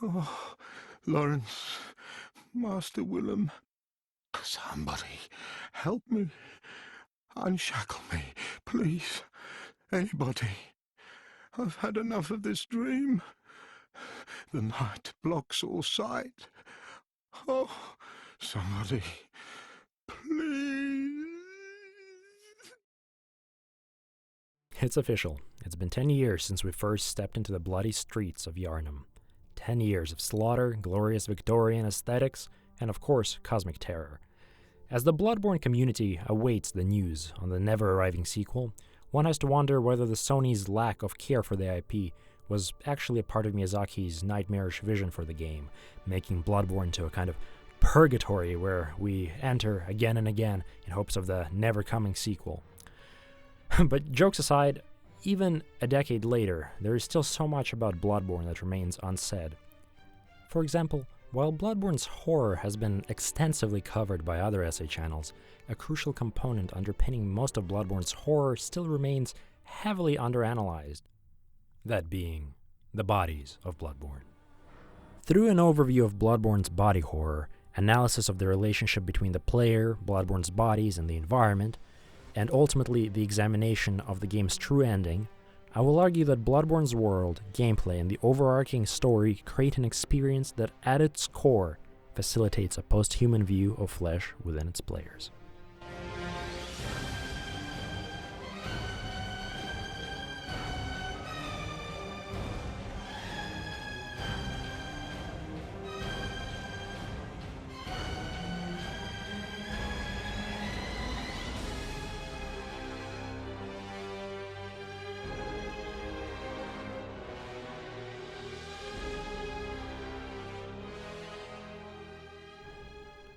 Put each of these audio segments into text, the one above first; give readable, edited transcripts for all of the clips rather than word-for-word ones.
Oh, Lawrence, Master Willem, somebody help me. Unshackle me, please. Anybody. I've had enough of this dream. The night blocks all sight. Oh, somebody, please. It's official. It's been 10 years since we first stepped into the bloody streets of Yharnam. 10 years of slaughter, glorious Victorian aesthetics, and of course, cosmic terror. As the Bloodborne community awaits the news on the never-arriving sequel, one has to wonder whether the Sony's lack of care for the IP was actually a part of Miyazaki's nightmarish vision for the game, making Bloodborne to a kind of purgatory where we enter again and again in hopes of the never-coming sequel. But jokes aside, even a decade later, there is still so much about Bloodborne that remains unsaid. For example, while Bloodborne's horror has been extensively covered by other essay channels, a crucial component underpinning most of Bloodborne's horror still remains heavily underanalyzed. That being, the bodies of Bloodborne. Through an overview of Bloodborne's body horror, analysis of the relationship between the player, Bloodborne's bodies, and the environment, and ultimately the examination of the game's true ending, I will argue that Bloodborne's world, gameplay, and the overarching story create an experience that at its core facilitates a post-human view of flesh within its players.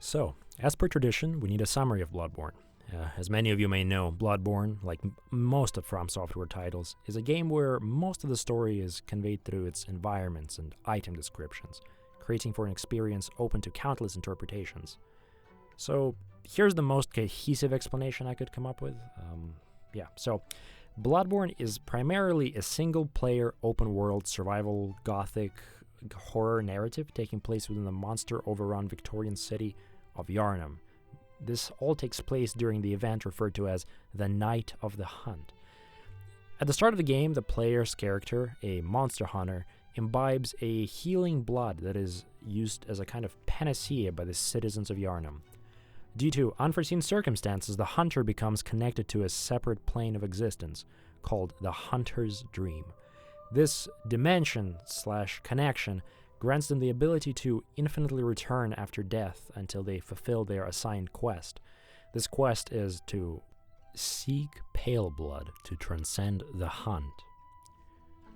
So, as per tradition, we need a summary of Bloodborne. As many of you may know, Bloodborne, like most of From Software titles, is a game where most of the story is conveyed through its environments and item descriptions, creating for an experience open to countless interpretations. So, here's the most cohesive explanation I could come up with. So Bloodborne is primarily a single-player, open-world, survival, gothic, horror narrative taking place within the monster-overrun Victorian city of Yharnam. This all takes place during the event referred to as the Night of the Hunt. At the start of the game, the player's character, a monster hunter, imbibes a healing blood that is used as a kind of panacea by the citizens of Yharnam. Due to unforeseen circumstances, the hunter becomes connected to a separate plane of existence called the Hunter's Dream. This dimension/connection grants them the ability to infinitely return after death until they fulfill their assigned quest. This quest is to seek pale blood to transcend the hunt.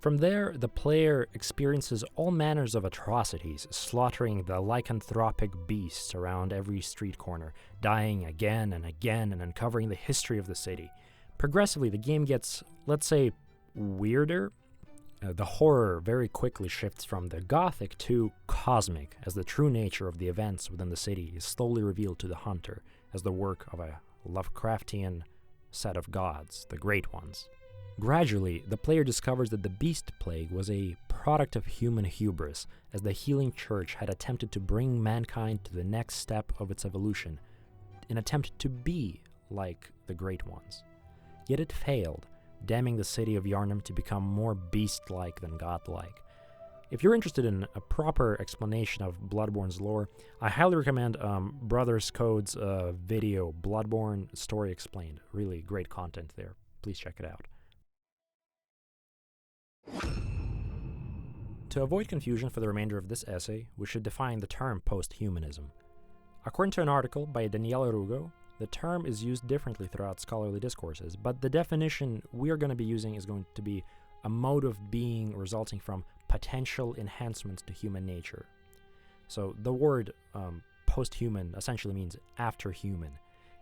From there, the player experiences all manners of atrocities, slaughtering the lycanthropic beasts around every street corner, dying again and again and uncovering the history of the city. Progressively, the game gets, let's say, weirder. The horror very quickly shifts from the gothic to cosmic, as the true nature of the events within the city is slowly revealed to the hunter as the work of a Lovecraftian set of gods, the Great Ones. Gradually, the player discovers that the Beast Plague was a product of human hubris, as the Healing Church had attempted to bring mankind to the next step of its evolution, in an attempt to be like the Great Ones. Yet it failed, damning the city of Yharnam to become more beast-like than godlike. If you're interested in a proper explanation of Bloodborne's lore, I highly recommend Brothers Code's video, Bloodborne Story Explained. Really great content there. Please check it out. To avoid confusion for the remainder of this essay, we should define the term posthumanism. According to an article by Daniele Rugo, the term is used differently throughout scholarly discourses, but the definition we are going to be using is going to be a mode of being resulting from potential enhancements to human nature. So the word posthuman essentially means after human,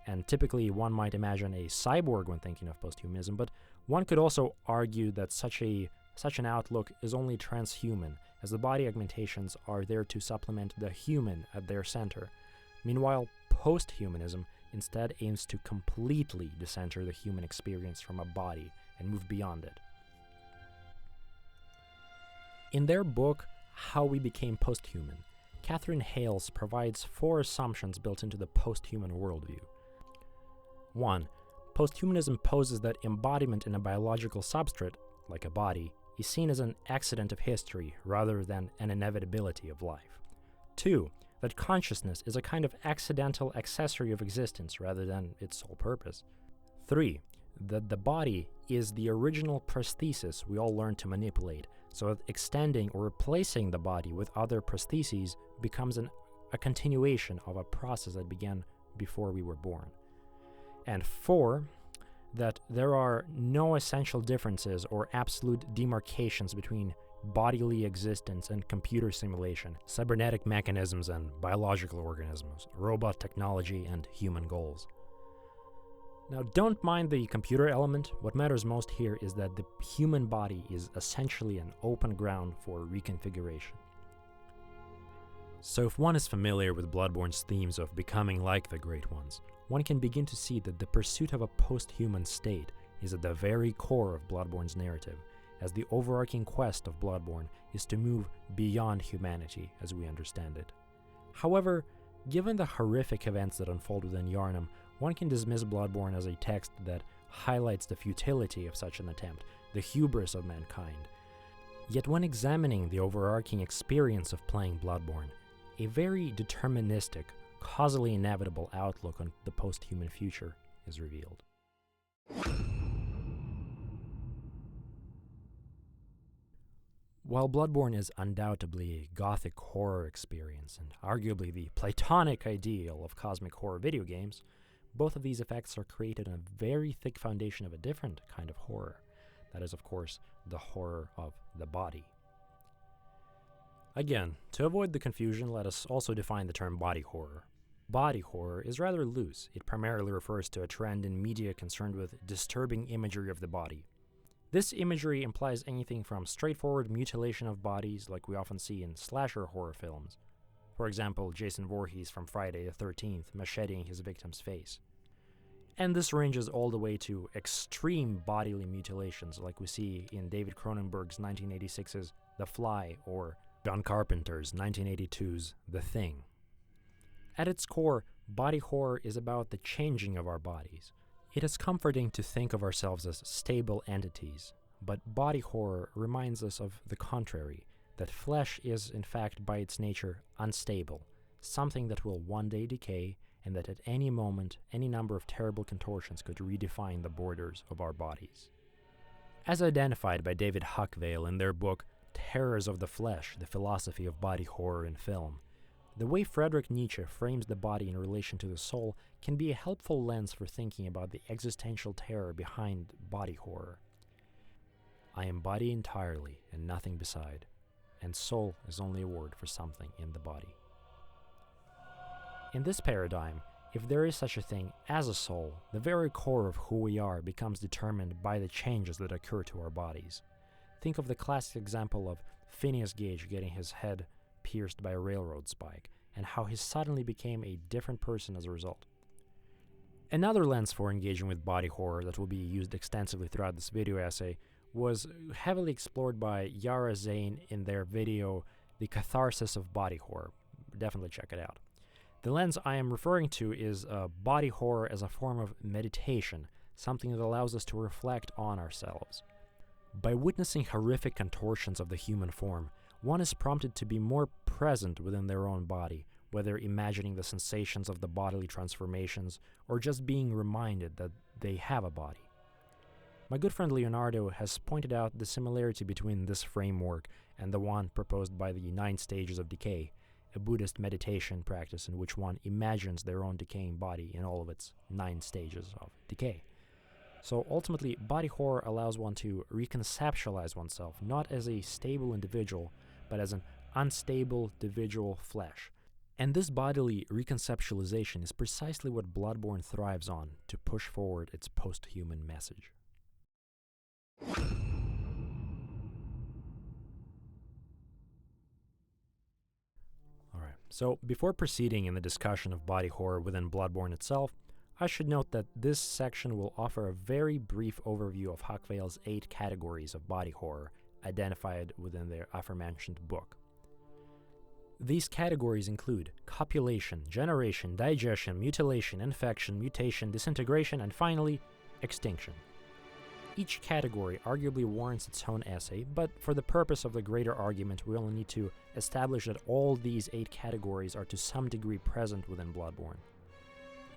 and typically one might imagine a cyborg when thinking of posthumanism, but one could also argue that such an outlook is only transhuman, as the body augmentations are there to supplement the human at their center. Meanwhile, posthumanism instead aims to completely decenter the human experience from a body and move beyond it. In their book, how we became posthuman, Catherine Hales provides 4 assumptions built into the posthuman worldview. 1. Posthumanism poses that embodiment in a biological substrate, like a body, is seen as an accident of history rather than an inevitability of life. 2. That consciousness is a kind of accidental accessory of existence rather than its sole purpose. 3. That the body is the original prosthesis we all learn to manipulate, so that extending or replacing the body with other prostheses becomes a continuation of a process that began before we were born. And 4, that there are no essential differences or absolute demarcations between bodily existence and computer simulation, cybernetic mechanisms and biological organisms, robot technology and human goals. Now, don't mind the computer element. What matters most here is that the human body is essentially an open ground for reconfiguration. So if one is familiar with Bloodborne's themes of becoming like the Great Ones, one can begin to see that the pursuit of a post-human state is at the very core of Bloodborne's narrative, as the overarching quest of Bloodborne is to move beyond humanity as we understand it. However, given the horrific events that unfold within Yharnam, one can dismiss Bloodborne as a text that highlights the futility of such an attempt, the hubris of mankind. Yet when examining the overarching experience of playing Bloodborne, a very deterministic, causally inevitable outlook on the post-human future is revealed. While Bloodborne is undoubtedly a gothic horror experience and arguably the Platonic ideal of cosmic horror video games, both of these effects are created on a very thick foundation of a different kind of horror. That is, of course, the horror of the body. Again, to avoid the confusion, let us also define the term body horror. Body horror is rather loose. It primarily refers to a trend in media concerned with disturbing imagery of the body. This imagery implies anything from straightforward mutilation of bodies like we often see in slasher horror films. For example, Jason Voorhees from Friday the 13th macheting his victim's face. And this ranges all the way to extreme bodily mutilations like we see in David Cronenberg's 1986's The Fly or John Carpenter's 1982's The Thing. At its core, body horror is about the changing of our bodies. It is comforting to think of ourselves as stable entities, but body horror reminds us of the contrary, that flesh is, in fact, by its nature, unstable, something that will one day decay, and that at any moment, any number of terrible contortions could redefine the borders of our bodies. As identified by David Huckvale in their book, Terrors of the Flesh, The Philosophy of Body Horror in Film, the way Friedrich Nietzsche frames the body in relation to the soul can be a helpful lens for thinking about the existential terror behind body horror. I am body entirely and nothing beside, and soul is only a word for something in the body. In this paradigm, if there is such a thing as a soul, the very core of who we are becomes determined by the changes that occur to our bodies. Think of the classic example of Phineas Gage getting his head pierced by a railroad spike, and how he suddenly became a different person as a result. Another lens for engaging with body horror that will be used extensively throughout this video essay was heavily explored by Yara Zane in their video, The Catharsis of Body Horror. Definitely check it out. The lens I am referring to is body horror as a form of meditation, something that allows us to reflect on ourselves. By witnessing horrific contortions of the human form, one is prompted to be more present within their own body, whether imagining the sensations of the bodily transformations or just being reminded that they have a body. My good friend Leonardo has pointed out the similarity between this framework and the one proposed by the 9 stages of decay, a Buddhist meditation practice in which one imagines their own decaying body in all of its 9 stages of decay. So ultimately, body horror allows one to reconceptualize oneself not as a stable individual, but as an unstable individual flesh. And this bodily reconceptualization is precisely what Bloodborne thrives on to push forward its post-human message. Alright, so before proceeding in the discussion of body horror within Bloodborne itself, I should note that this section will offer a very brief overview of Huckvale's 8 categories of body horror identified within their aforementioned book. These categories include copulation, generation, digestion, mutilation, infection, mutation, disintegration, and finally, extinction. Each category arguably warrants its own essay, but for the purpose of the greater argument, we only need to establish that all these 8 categories are to some degree present within Bloodborne.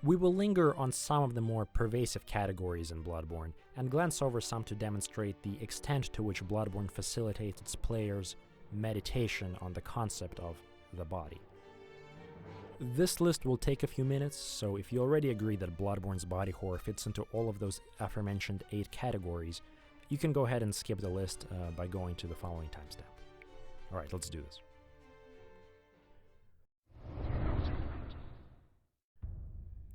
We will linger on some of the more pervasive categories in Bloodborne, and glance over some to demonstrate the extent to which Bloodborne facilitates its players' meditation on the concept of the body. This list will take a few minutes, so if you already agree that Bloodborne's body horror fits into all of those aforementioned 8 categories, you can go ahead and skip the list by going to the following timestamp. Alright, let's do this.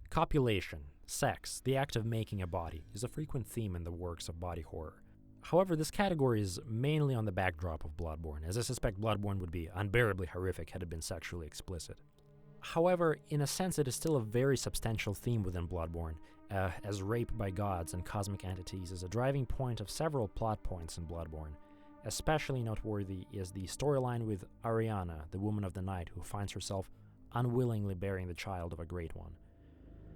Copulation, sex, the act of making a body, is a frequent theme in the works of body horror. However, this category is mainly on the backdrop of Bloodborne, as I suspect Bloodborne would be unbearably horrific had it been sexually explicit. However, in a sense it is still a very substantial theme within Bloodborne, as rape by gods and cosmic entities is a driving point of several plot points in Bloodborne. Especially noteworthy is the storyline with Ariana, the woman of the night who finds herself unwillingly bearing the child of a great one.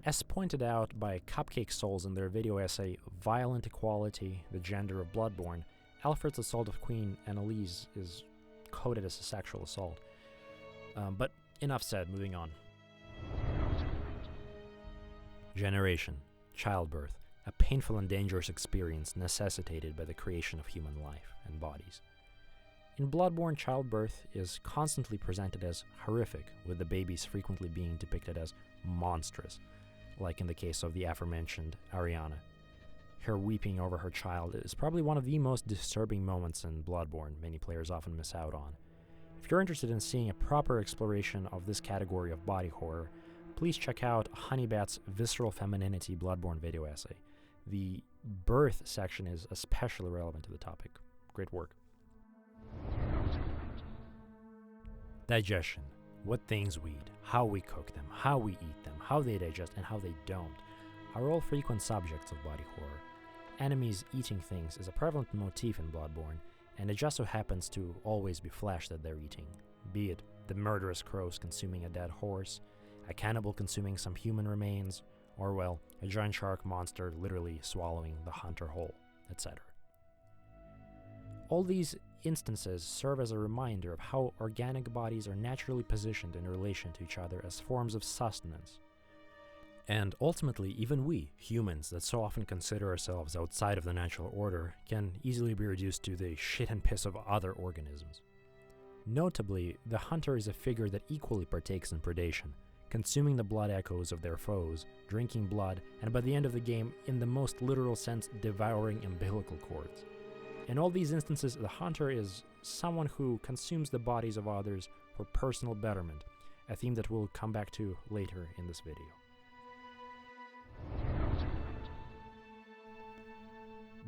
As pointed out by Cupcake Souls in their video essay Violent Equality, the Gender of Bloodborne, Alfred's assault of Queen Annalise is coded as a sexual assault. But enough said, moving on. Generation, childbirth, a painful and dangerous experience necessitated by the creation of human life and bodies. In Bloodborne, childbirth is constantly presented as horrific, with the babies frequently being depicted as monstrous, like in the case of the aforementioned Ariana. Her weeping over her child is probably one of the most disturbing moments in Bloodborne many players often miss out on. If you're interested in seeing a proper exploration of this category of body horror, please check out Honeybat's Visceral Femininity Bloodborne video essay. The birth section is especially relevant to the topic. Great work. Digestion. What things we eat, how we cook them, how we eat them, how they digest, and how they don't, are all frequent subjects of body horror. Enemies eating things is a prevalent motif in Bloodborne, and it just so happens to always be flesh that they're eating, be it the murderous crows consuming a dead horse, a cannibal consuming some human remains, or, well, a giant shark monster literally swallowing the hunter whole, etc. All these instances serve as a reminder of how organic bodies are naturally positioned in relation to each other as forms of sustenance. And ultimately, even we, humans that so often consider ourselves outside of the natural order, can easily be reduced to the shit and piss of other organisms. Notably, the hunter is a figure that equally partakes in predation, consuming the blood echoes of their foes, drinking blood, and by the end of the game, in the most literal sense, devouring umbilical cords. In all these instances, the hunter is someone who consumes the bodies of others for personal betterment, a theme that we'll come back to later in this video.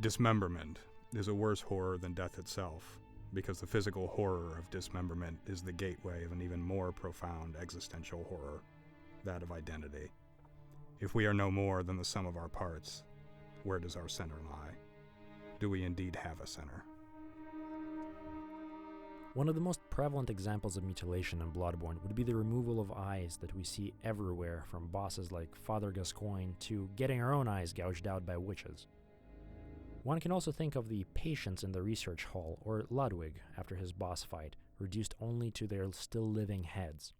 Dismemberment is a worse horror than death itself, because the physical horror of dismemberment is the gateway of an even more profound existential horror, that of identity. If we are no more than the sum of our parts, where does our center lie? Do we indeed have a center? One of the most prevalent examples of mutilation in Bloodborne would be the removal of eyes that we see everywhere, from bosses like Father Gascoigne to getting our own eyes gouged out by witches. One can also think of the patients in the research hall, or Ludwig, after his boss fight, reduced only to their still living heads.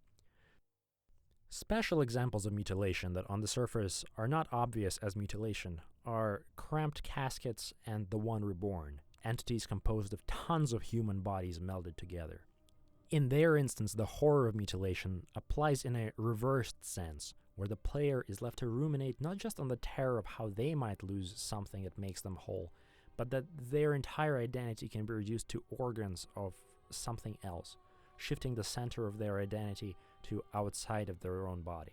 Special examples of mutilation that on the surface are not obvious as mutilation are cramped caskets and the One Reborn, entities composed of tons of human bodies melded together. In their instance, the horror of mutilation applies in a reversed sense, where the player is left to ruminate not just on the terror of how they might lose something that makes them whole, but that their entire identity can be reduced to organs of something else, shifting the center of their identity to outside of their own body.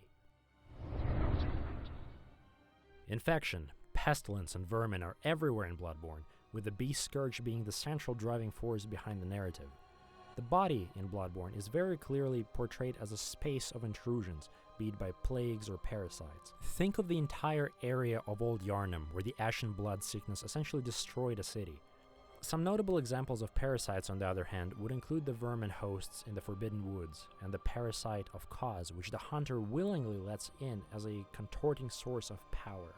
Infection, pestilence, and vermin are everywhere in Bloodborne, with the beast scourge being the central driving force behind the narrative. The body in Bloodborne is very clearly portrayed as a space of intrusions, be it by plagues or parasites. Think of the entire area of Old Yharnam, where the Ashen Blood sickness essentially destroyed a city. Some notable examples of parasites, on the other hand, would include the vermin hosts in the Forbidden Woods and the parasite of cause, which the hunter willingly lets in as a contorting source of power.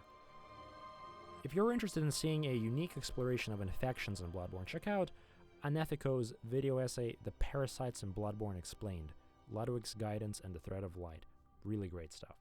If you're interested in seeing a unique exploration of infections in Bloodborne, check out Unethico's video essay, The Parasites in Bloodborne Explained, Ludwig's Guidance and the Thread of Light. Really great stuff.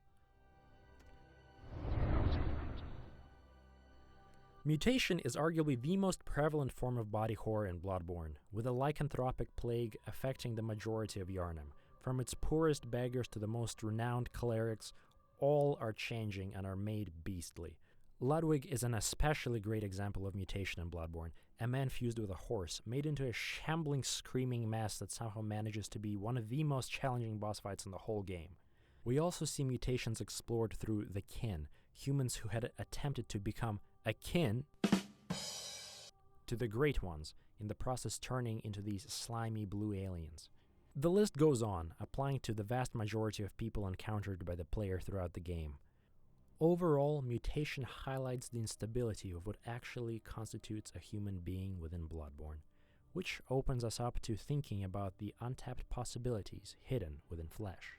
Mutation is arguably the most prevalent form of body horror in Bloodborne, with a lycanthropic plague affecting the majority of Yharnam. From its poorest beggars to the most renowned clerics, all are changing and are made beastly. Ludwig is an especially great example of mutation in Bloodborne, a man fused with a horse, made into a shambling, screaming mess that somehow manages to be one of the most challenging boss fights in the whole game. We also see mutations explored through the kin, humans who had attempted to become akin to the Great Ones, in the process turning into these slimy blue aliens. The list goes on, applying to the vast majority of people encountered by the player throughout the game. Overall, mutation highlights the instability of what actually constitutes a human being within Bloodborne, which opens us up to thinking about the untapped possibilities hidden within flesh.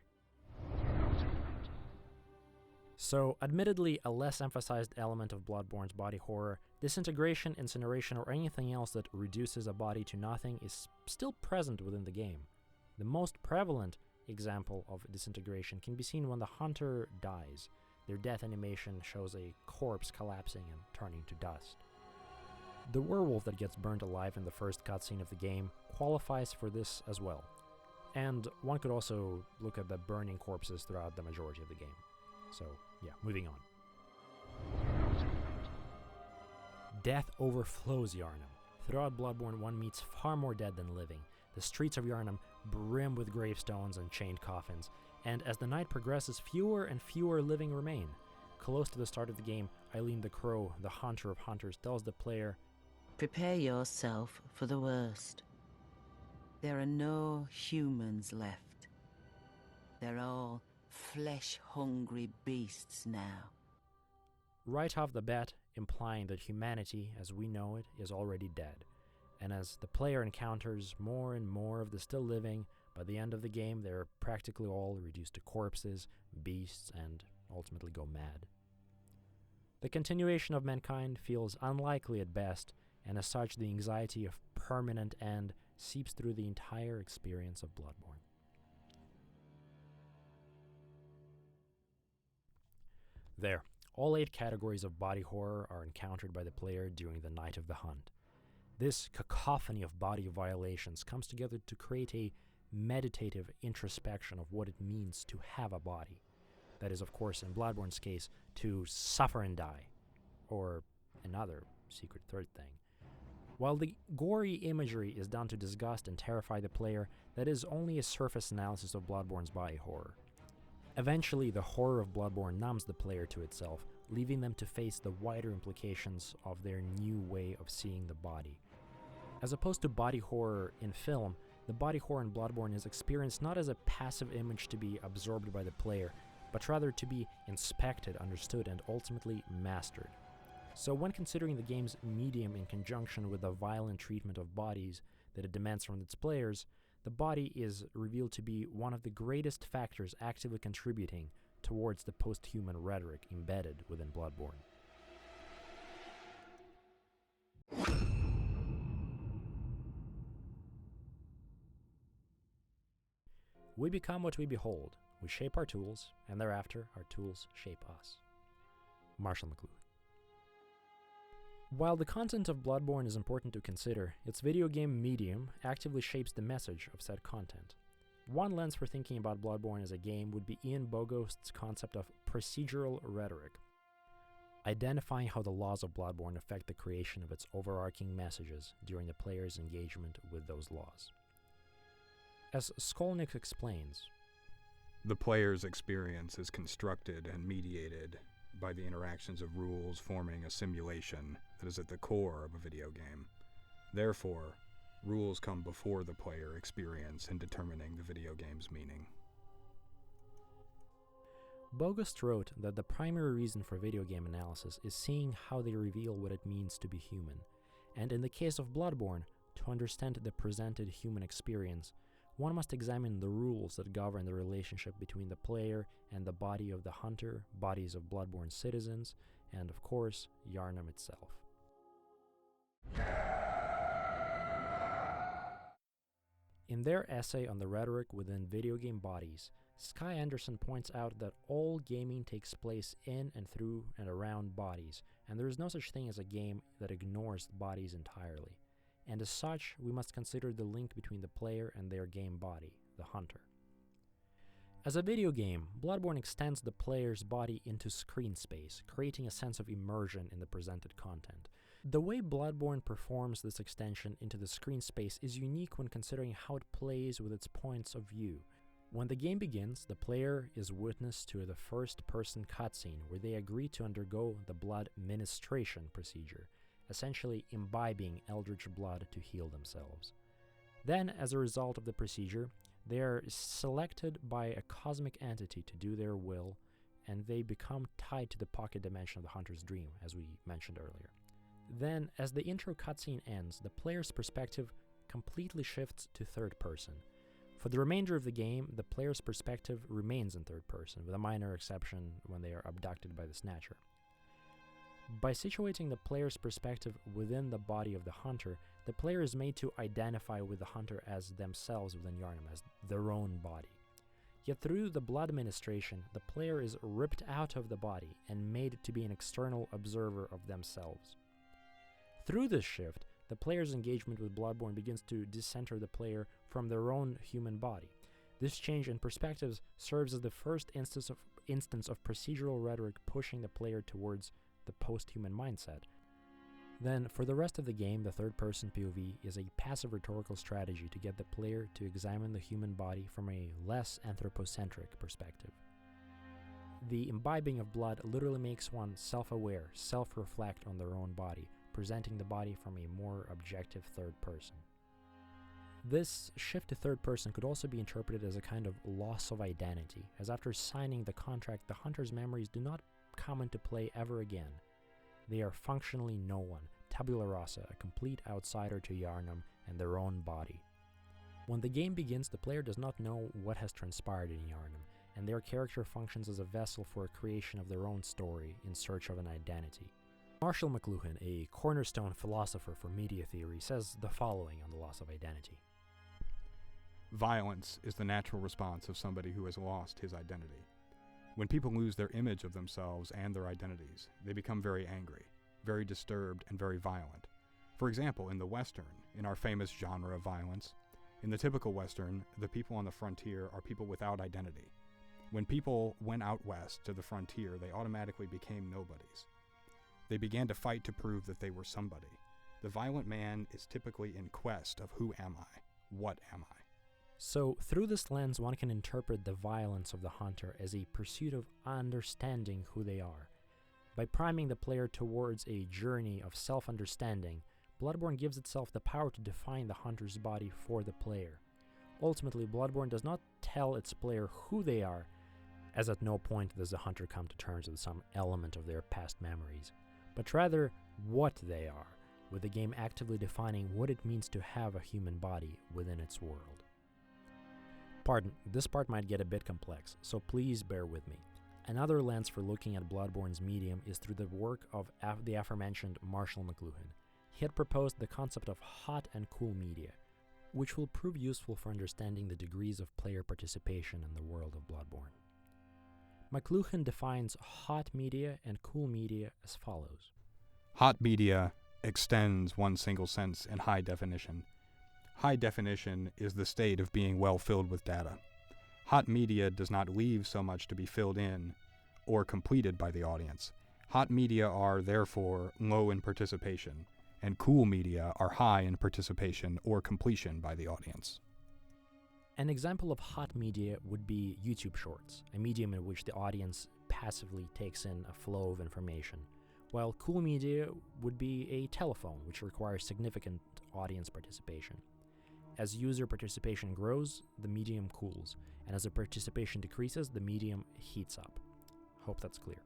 So, admittedly a less emphasized element of Bloodborne's body horror, disintegration, incineration, or anything else that reduces a body to nothing is still present within the game. The most prevalent example of disintegration can be seen when the hunter dies. Their death animation shows a corpse collapsing and turning to dust. The werewolf that gets burnt alive in the first cutscene of the game qualifies for this as well. And one could also look at the burning corpses throughout the majority of the game. So, yeah, moving on. Death overflows Yharnam. Throughout Bloodborne, one meets far more dead than living. The streets of Yharnam brim with gravestones and chained coffins, and as the night progresses, fewer and fewer living remain. Close to the start of the game, Eileen the Crow, the hunter of hunters, tells the player, "Prepare yourself for the worst. There are no humans left. They're all flesh-hungry beasts now." Right off the bat, implying that humanity, as we know it, is already dead. And as the player encounters more and more of the still living, by the end of the game they're practically all reduced to corpses, beasts, and ultimately go mad. The continuation of mankind feels unlikely at best, and as such the anxiety of permanent end seeps through the entire experience of Bloodborne. There, all 8 categories of body horror are encountered by the player during the night of the hunt. This cacophony of body violations comes together to create a meditative introspection of what it means to have a body. That is, of course, in Bloodborne's case, to suffer and die, or another secret third thing. While the gory imagery is done to disgust and terrify the player, that is only a surface analysis of Bloodborne's body horror. Eventually, the horror of Bloodborne numbs the player to itself, leaving them to face the wider implications of their new way of seeing the body. As opposed to body horror in film, the body horror in Bloodborne is experienced not as a passive image to be absorbed by the player, but rather to be inspected, understood, and ultimately mastered. So when considering the game's medium in conjunction with the violent treatment of bodies that it demands from its players, the body is revealed to be one of the greatest factors actively contributing towards the posthuman rhetoric embedded within Bloodborne. We become what we behold. We shape our tools, and thereafter our tools shape us. Marshall McLuhan. While the content of Bloodborne is important to consider, its video game medium actively shapes the message of said content. One lens for thinking about Bloodborne as a game would be Ian Bogost's concept of procedural rhetoric, identifying how the laws of Bloodborne affect the creation of its overarching messages during the player's engagement with those laws. As Skolnick explains, the player's experience is constructed and mediated by the interactions of rules forming a simulation that is at the core of a video game. Therefore, rules come before the player experience in determining the video game's meaning. Bogost wrote that the primary reason for video game analysis is seeing how they reveal what it means to be human, And in the case of Bloodborne, to understand the presented human experience, one must examine the rules that govern the relationship between the player and the body of the hunter, bodies of Bloodborne citizens, and of course, Yharnam itself. In their essay on the rhetoric within video game bodies, Sky Anderson points out that all gaming takes place in and through and around bodies, and there is no such thing as a game that ignores bodies entirely. And as such, we must consider the link between the player and their game body, the hunter. As a video game, Bloodborne extends the player's body into screen space, creating a sense of immersion in the presented content. The way Bloodborne performs this extension into the screen space is unique when considering how it plays with its points of view. When the game begins, the player is witness to the first-person cutscene where they agree to undergo the blood ministration procedure, essentially imbibing eldritch blood to heal themselves. Then, as a result of the procedure, they are selected by a cosmic entity to do their will, and they become tied to the pocket dimension of the hunter's dream, as we mentioned earlier. Then, as the intro cutscene ends, the player's perspective completely shifts to third person. For the remainder of the game, the player's perspective remains in third person, with a minor exception when they are abducted by the Snatcher. By situating the player's perspective within the body of the hunter, the player is made to identify with the hunter as themselves within Yharnam, as their own body. Yet through the blood administration, the player is ripped out of the body and made to be an external observer of themselves. Through this shift, the player's engagement with Bloodborne begins to decenter the player from their own human body. This change in perspectives serves as the first instance of procedural rhetoric pushing the player towards the posthuman mindset. Then, for the rest of the game, the third-person POV is a passive rhetorical strategy to get the player to examine the human body from a less anthropocentric perspective. The imbibing of blood literally makes one self-aware, self-reflect on their own body, presenting the body from a more objective third person. This shift to third person could also be interpreted as a kind of loss of identity, as after signing the contract, the hunter's memories do not come into play ever again. They are functionally no one, tabula rasa, a complete outsider to Yharnam and their own body. When the game begins, the player does not know what has transpired in Yharnam, and their character functions as a vessel for a creation of their own story in search of an identity. Marshall McLuhan, a cornerstone philosopher for media theory, says the following on the loss of identity. Violence is the natural response of somebody who has lost his identity. When people lose their image of themselves and their identities, they become very angry, very disturbed, and very violent. For example, in the Western, in our famous genre of violence, in the typical Western, the people on the frontier are people without identity. When people went out west to the frontier, they automatically became nobodies. They began to fight to prove that they were somebody. The violent man is typically in quest of who am I? What am I? So, through this lens, one can interpret the violence of the hunter as a pursuit of understanding who they are. By priming the player towards a journey of self-understanding, Bloodborne gives itself the power to define the hunter's body for the player. Ultimately, Bloodborne does not tell its player who they are, as at no point does the hunter come to terms with some element of their past memories, but rather what they are, with the game actively defining what it means to have a human body within its world. Pardon, this part might get a bit complex, so please bear with me. Another lens for looking at Bloodborne's medium is through the work of the aforementioned Marshall McLuhan. He had proposed the concept of hot and cool media, which will prove useful for understanding the degrees of player participation in the world of Bloodborne. McLuhan defines hot media and cool media as follows. Hot media extends one single sense in high definition. High definition is the state of being well filled with data. Hot media does not leave so much to be filled in or completed by the audience. Hot media are, therefore, low in participation, and cool media are high in participation or completion by the audience. An example of hot media would be YouTube Shorts, a medium in which the audience passively takes in a flow of information, while cool media would be a telephone, which requires significant audience participation. As user participation grows, the medium cools, and as the participation decreases, the medium heats up. Hope that's clear.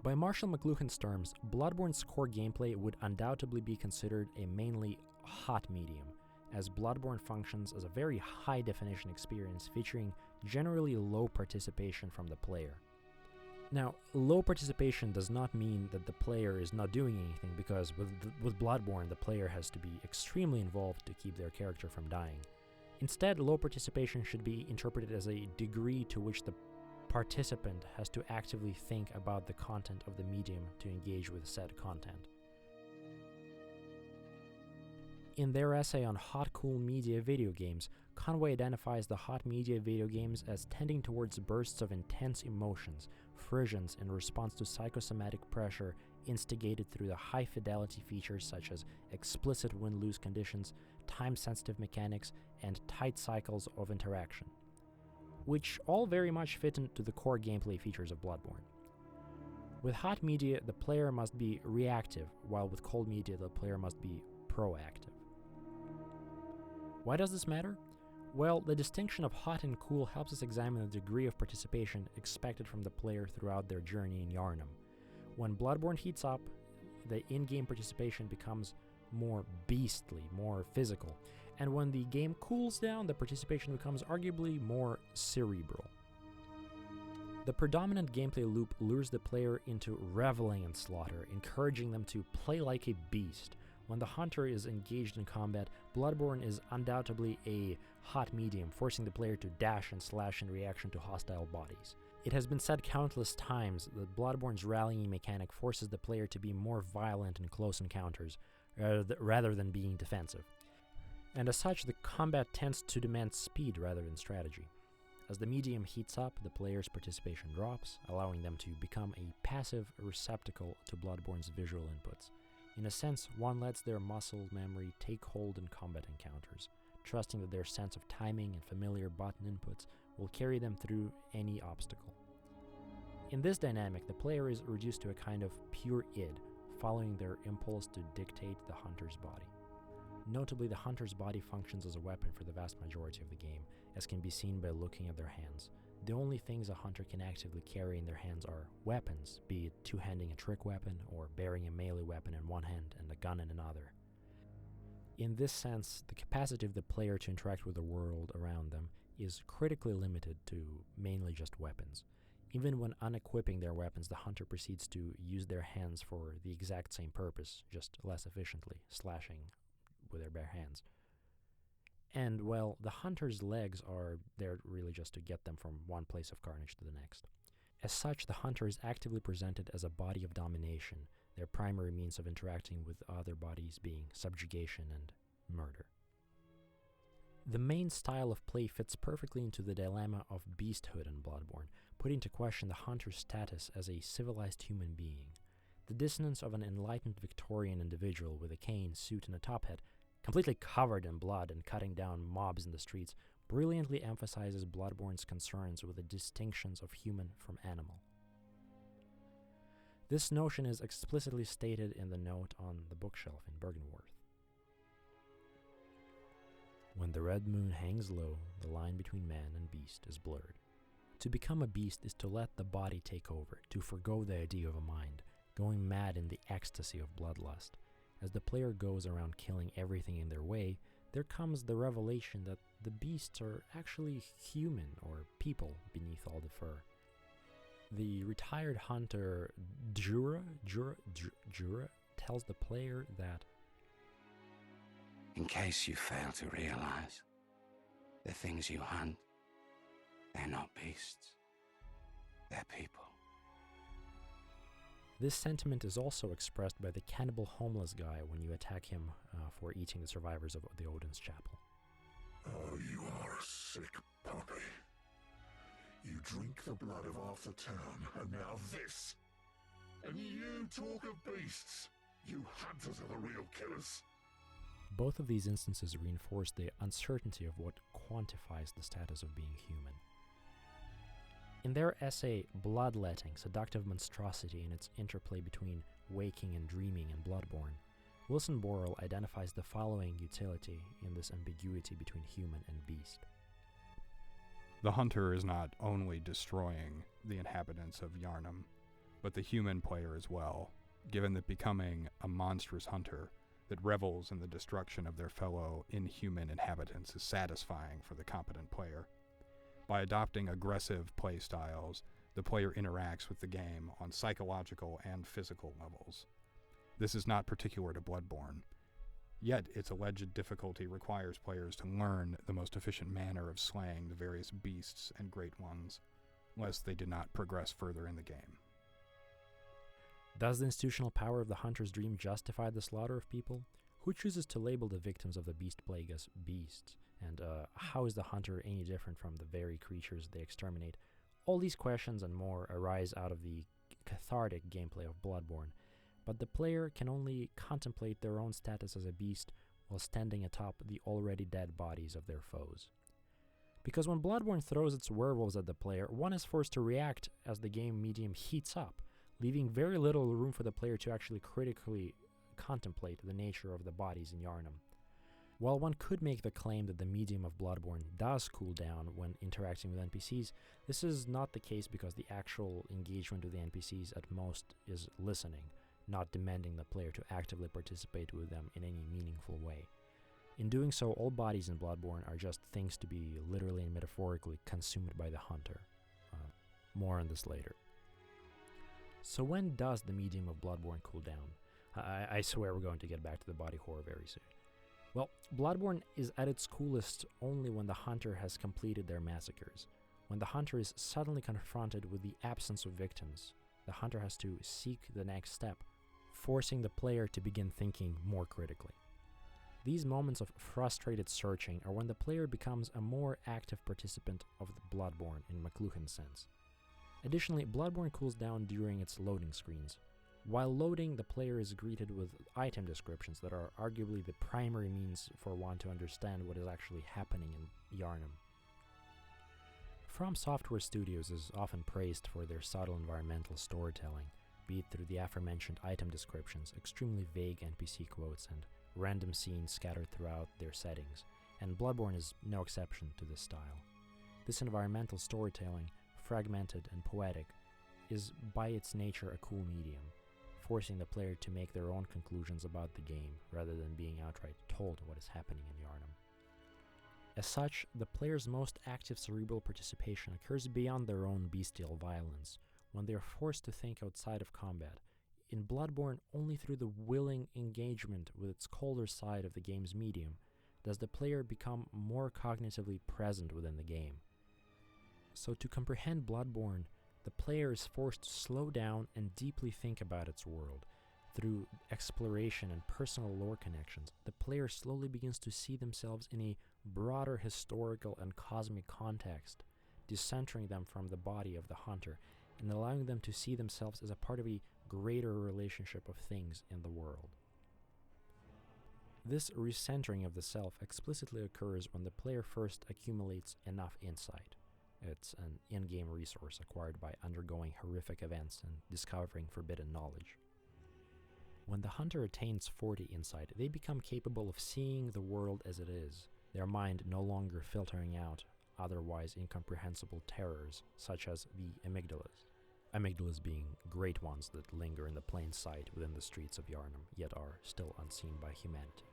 By Marshall McLuhan's terms, Bloodborne's core gameplay would undoubtedly be considered a mainly hot medium, as Bloodborne functions as a very high-definition experience featuring generally low participation from the player. Now, low participation does not mean that the player is not doing anything, because with Bloodborne, the player has to be extremely involved to keep their character from dying. Instead, low participation should be interpreted as a degree to which the participant has to actively think about the content of the medium to engage with said content. In their essay on hot cool media video games, Conway identifies the hot media video games as tending towards bursts of intense emotions, frissions in response to psychosomatic pressure instigated through the high-fidelity features such as explicit win-lose conditions, time-sensitive mechanics, and tight cycles of interaction, which all very much fit into the core gameplay features of Bloodborne. With hot media, the player must be reactive, while with cold media, the player must be proactive. Why does this matter? Well, the distinction of hot and cool helps us examine the degree of participation expected from the player throughout their journey in Yharnam. When Bloodborne heats up, the in-game participation becomes more beastly, more physical, and when the game cools down, the participation becomes arguably more cerebral. The predominant gameplay loop lures the player into reveling in slaughter, encouraging them to play like a beast. When the hunter is engaged in combat, Bloodborne is undoubtedly a hot medium, forcing the player to dash and slash in reaction to hostile bodies. It has been said countless times that Bloodborne's rallying mechanic forces the player to be more violent in close encounters, rather than being defensive. And as such, the combat tends to demand speed rather than strategy. As the medium heats up, the player's participation drops, allowing them to become a passive receptacle to Bloodborne's visual inputs. In a sense, one lets their muscle memory take hold in combat encounters, trusting that their sense of timing and familiar button inputs will carry them through any obstacle. In this dynamic, the player is reduced to a kind of pure id, following their impulse to dictate the hunter's body. Notably, the hunter's body functions as a weapon for the vast majority of the game, as can be seen by looking at their hands. The only things a hunter can actively carry in their hands are weapons, be it two-handing a trick weapon or bearing a melee weapon in one hand and a gun in another. In this sense, the capacity of the player to interact with the world around them is critically limited to mainly just weapons. Even when unequipping their weapons, the hunter proceeds to use their hands for the exact same purpose, just less efficiently, slashing with their bare hands. And, well, the hunter's legs are there really just to get them from one place of carnage to the next. As such, the hunter is actively presented as a body of domination, their primary means of interacting with other bodies being subjugation and murder. The main style of play fits perfectly into the dilemma of beasthood in Bloodborne, putting to question the hunter's status as a civilized human being. The dissonance of an enlightened Victorian individual with a cane, suit, and a top hat, completely covered in blood and cutting down mobs in the streets, brilliantly emphasizes Bloodborne's concerns with the distinctions of human from animal. This notion is explicitly stated in the note on the bookshelf in Bergenworth. When the red moon hangs low, the line between man and beast is blurred. To become a beast is to let the body take over, to forgo the idea of a mind, going mad in the ecstasy of bloodlust. As the player goes around killing everything in their way, there comes the revelation that the beasts are actually human or people beneath all the fur. The retired hunter Jura tells the player that, in case you fail to realize, the things you hunt, they're not beasts, they're people. This sentiment is also expressed by the cannibal homeless guy when you attack him for eating the survivors of the Odin's Chapel. Oh, you are a sick puppy. You drink the blood of half the town, and now this. And you talk of beasts. You hunters are the real killers. Both of these instances reinforce the uncertainty of what quantifies the status of being human. In their essay, Bloodletting, Seductive Monstrosity and its Interplay Between Waking and Dreaming in Bloodborne, Wilson Borrell identifies the following utility in this ambiguity between human and beast. The hunter is not only destroying the inhabitants of Yharnam, but the human player as well, given that becoming a monstrous hunter that revels in the destruction of their fellow inhuman inhabitants is satisfying for the competent player. By adopting aggressive play styles, the player interacts with the game on psychological and physical levels. This is not particular to Bloodborne, yet its alleged difficulty requires players to learn the most efficient manner of slaying the various beasts and great ones, lest they do not progress further in the game. Does the institutional power of the hunter's dream justify the slaughter of people? Who chooses to label the victims of the beast plague as beasts? And how is the hunter any different from the very creatures they exterminate? All these questions and more arise out of the cathartic gameplay of Bloodborne, but the player can only contemplate their own status as a beast while standing atop the already dead bodies of their foes. Because when Bloodborne throws its werewolves at the player, one is forced to react as the game medium heats up, leaving very little room for the player to actually critically contemplate the nature of the bodies in Yharnam. While one could make the claim that the medium of Bloodborne does cool down when interacting with NPCs, this is not the case because the actual engagement with the NPCs at most is listening, not demanding the player to actively participate with them in any meaningful way. In doing so, all bodies in Bloodborne are just things to be literally and metaphorically consumed by the hunter. More on this later. So when does the medium of Bloodborne cool down? I swear we're going to get back to the body horror very soon. Well, Bloodborne is at its coolest only when the hunter has completed their massacres. When the hunter is suddenly confronted with the absence of victims, the hunter has to seek the next step, forcing the player to begin thinking more critically. These moments of frustrated searching are when the player becomes a more active participant of the Bloodborne in McLuhan's sense. Additionally, Bloodborne cools down during its loading screens. While loading, the player is greeted with item descriptions that are arguably the primary means for one to understand what is actually happening in Yharnam. From Software Studios is often praised for their subtle environmental storytelling, be it through the aforementioned item descriptions, extremely vague NPC quotes, and random scenes scattered throughout their settings, and Bloodborne is no exception to this style. This environmental storytelling, fragmented and poetic, is by its nature a cool medium, forcing the player to make their own conclusions about the game rather than being outright told what is happening in Yharnam. As such, the player's most active cerebral participation occurs beyond their own bestial violence, when they are forced to think outside of combat. In Bloodborne, only through the willing engagement with its colder side of the game's medium does the player become more cognitively present within the game. So to comprehend Bloodborne, the player is forced to slow down and deeply think about its world. Through exploration and personal lore connections, the player slowly begins to see themselves in a broader historical and cosmic context, decentering them from the body of the hunter and allowing them to see themselves as a part of a greater relationship of things in the world. This recentering of the self explicitly occurs when the player first accumulates enough insight. It's an in-game resource acquired by undergoing horrific events and discovering forbidden knowledge. When the hunter attains 40 insight, they become capable of seeing the world as it is, their mind no longer filtering out otherwise incomprehensible terrors, such as the amygdalas. Amygdalas being great ones that linger in the plain sight within the streets of Yharnam, yet are still unseen by humanity.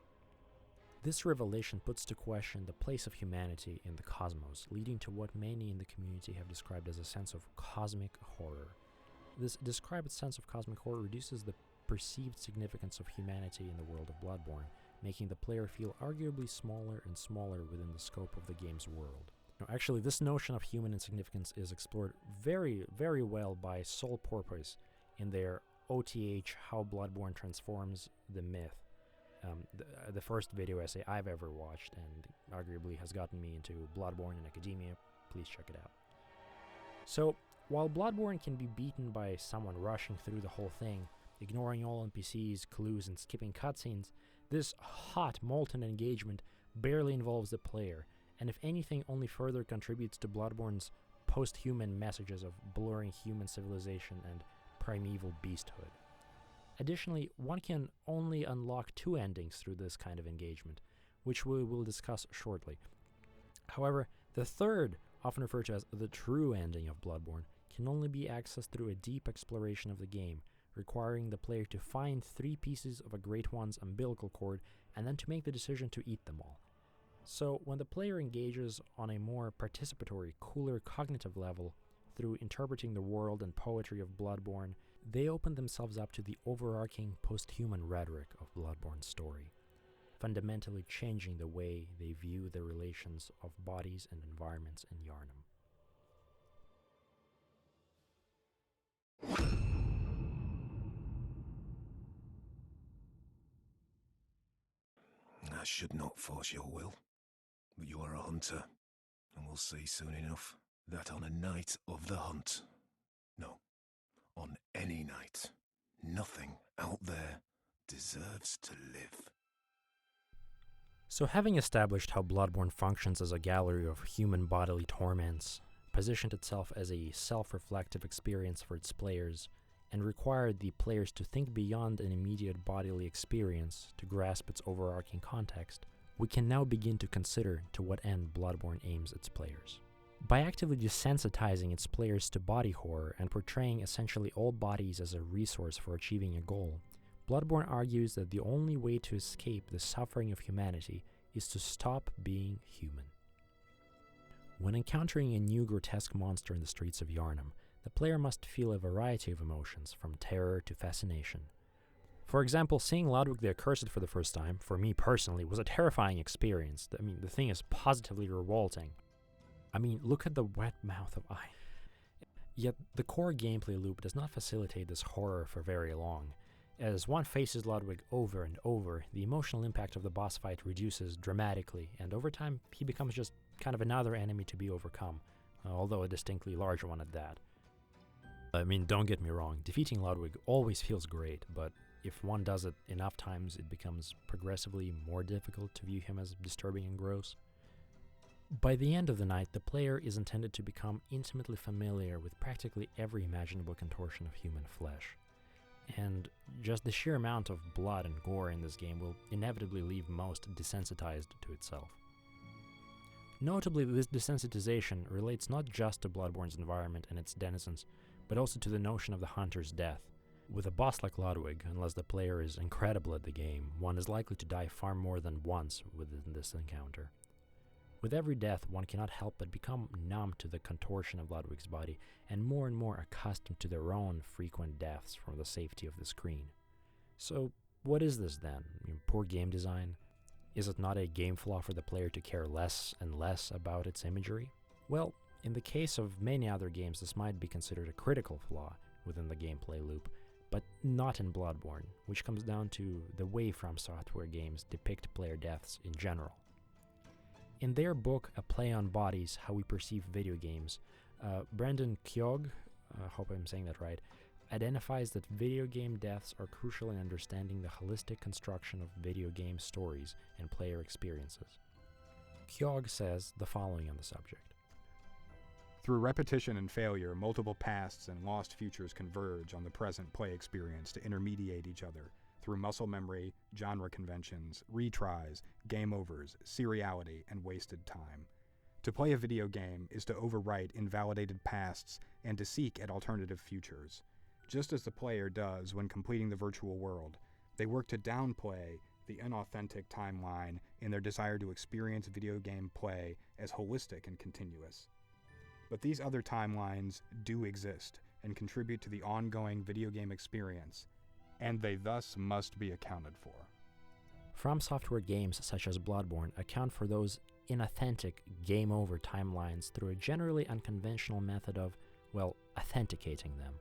This revelation puts to question the place of humanity in the cosmos, leading to what many in the community have described as a sense of cosmic horror. This described sense of cosmic horror reduces the perceived significance of humanity in the world of Bloodborne, making the player feel arguably smaller and smaller within the scope of the game's world. Now, actually, this notion of human insignificance is explored very, very well by Soul Porpoise in their OTH How Bloodborne Transforms the Myth. The first video essay I've ever watched, and arguably has gotten me into Bloodborne and academia. Please check it out. So, while Bloodborne can be beaten by someone rushing through the whole thing, ignoring all NPCs, clues, and skipping cutscenes, this hot, molten engagement barely involves the player, and if anything only further contributes to Bloodborne's posthuman messages of blurring human civilization and primeval beasthood. Additionally, one can only unlock 2 endings through this kind of engagement, which we will discuss shortly. However, the third, often referred to as the true ending of Bloodborne, can only be accessed through a deep exploration of the game, requiring the player to find 3 pieces of a Great One's umbilical cord and then to make the decision to eat them all. So, when the player engages on a more participatory, cooler cognitive level through interpreting the world and poetry of Bloodborne, they open themselves up to the overarching posthuman rhetoric of Bloodborne's story, fundamentally changing the way they view the relations of bodies and environments in Yharnam. I should not force your will, but you are a hunter, and we'll see soon enough that on a night of the hunt, no, on any night, nothing out there deserves to live. So, having established how Bloodborne functions as a gallery of human bodily torments, positioned itself as a self-reflective experience for its players, and required the players to think beyond an immediate bodily experience to grasp its overarching context, we can now begin to consider to what end Bloodborne aims its players. By actively desensitizing its players to body horror and portraying essentially all bodies as a resource for achieving a goal, Bloodborne argues that the only way to escape the suffering of humanity is to stop being human. When encountering a new grotesque monster in the streets of Yharnam, the player must feel a variety of emotions, from terror to fascination. For example, seeing Ludwig the Accursed for the first time, for me personally, was a terrifying experience. I mean, the thing is positively revolting. I mean, look at the wet mouth of eye. Yet, the core gameplay loop does not facilitate this horror for very long. As one faces Ludwig over and over, the emotional impact of the boss fight reduces dramatically, and over time, he becomes just kind of another enemy to be overcome, although a distinctly larger one at that. I mean, don't get me wrong, defeating Ludwig always feels great, but if one does it enough times, it becomes progressively more difficult to view him as disturbing and gross. By the end of the night, the player is intended to become intimately familiar with practically every imaginable contortion of human flesh. And just the sheer amount of blood and gore in this game will inevitably leave most desensitized to itself. Notably, this desensitization relates not just to Bloodborne's environment and its denizens, but also to the notion of the hunter's death. With a boss like Ludwig, unless the player is incredible at the game, one is likely to die far more than once within this encounter. With every death, one cannot help but become numb to the contortion of Ludwig's body, and more accustomed to their own frequent deaths from the safety of the screen. So, what is this then? Poor game design? Is it not a game flaw for the player to care less and less about its imagery? Well, in the case of many other games, this might be considered a critical flaw within the gameplay loop, but not in Bloodborne, which comes down to the way From Software games depict player deaths in general. In their book, A Play on Bodies, How We Perceive Video Games, Brendan Keogh, I hope I'm saying that right, identifies that video game deaths are crucial in understanding the holistic construction of video game stories and player experiences. Keogh says the following on the subject. Through repetition and failure, multiple pasts and lost futures converge on the present play experience to intermediate each other through muscle memory, genre conventions, retries, game overs, seriality, and wasted time. To play a video game is to overwrite invalidated pasts and to seek at alternative futures. Just as the player does when completing the virtual world, they work to downplay the inauthentic timeline in their desire to experience video game play as holistic and continuous. But these other timelines do exist and contribute to the ongoing video game experience, and they thus must be accounted for. From Software games such as Bloodborne account for those inauthentic game over timelines through a generally unconventional method of, well, authenticating them.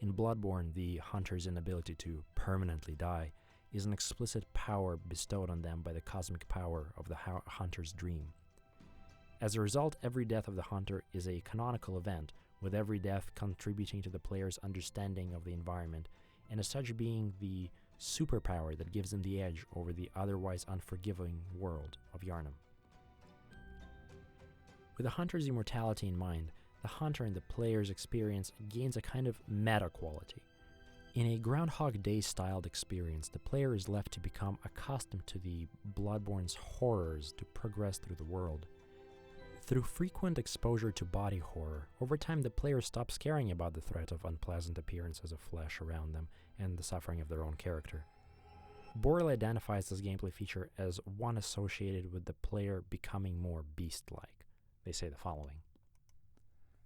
In Bloodborne, the hunter's inability to permanently die is an explicit power bestowed on them by the cosmic power of the hunter's dream. As a result, every death of the hunter is a canonical event, with every death contributing to the player's understanding of the environment, and as such being the superpower that gives them the edge over the otherwise unforgiving world of Yharnam. With the hunter's immortality in mind, the hunter in the player's experience gains a kind of meta quality. In a Groundhog Day-styled experience, the player is left to become accustomed to the Bloodborne's horrors to progress through the world. Through frequent exposure to body horror, over time the player stops caring about the threat of unpleasant appearances of flesh around them and the suffering of their own character. Borrell identifies this gameplay feature as one associated with the player becoming more beast-like. They say the following.